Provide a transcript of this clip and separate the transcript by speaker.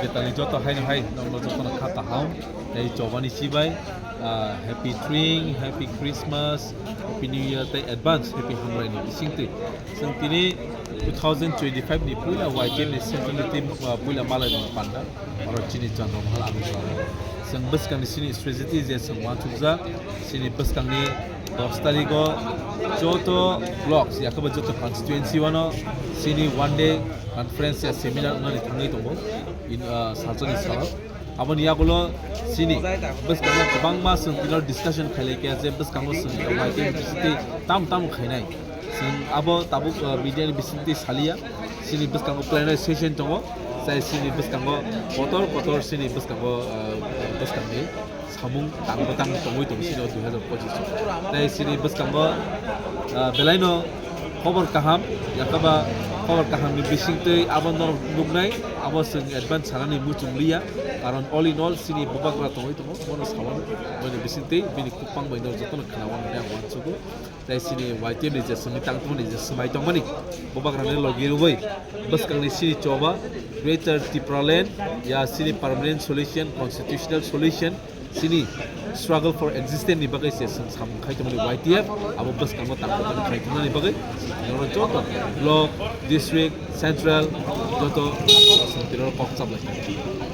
Speaker 1: getali joto hai hai nong joto na khata haum ei chobani sibai happy drink happy Christmas happy new year tai advance happy hamrai ni singti singtini 2025 ni puila YTM ni central team puila malai ni panda oro chini chano hal ami sing bus kang sini strategy je sing wan thukja sini bus kang ni 10 tariko joto blocks yakaba joto constituency wano sini one day conference ya seminar ngani thangai tongo in sajoni sala abon yagulo sini bus kang kubang ma sing dinner discussion khaile ke je bus kang sing YTM bisiti tam khainai sing abo tabuk media bisiti salia sini bus kang plenary session tongo sai sini bus kang kotor sini bus kang ni samung tang tongoi tong sini 2025 tai sini bus kang belaino খবর kaham yakaba খবর kaham ni bisingtei abon nor nugnai abo sing advance sanani muchunglia karon all in all sini bobakra tongoi tongo mono sawan bani bisingtei bini kupang bai nor jotona khanawan ne wansugo tai sini YTM ni je sumi tang tong ni je sumai tongmani bobakra ne logirubai bus kang ni sini choba greater Tipraland ya sini permanent solution constitutional solution sini struggle for existence ni bagai se sam khai tumani YTF abo bus kang tang tong khai tumani bagai nor joto block district central joto sentiro kok sablai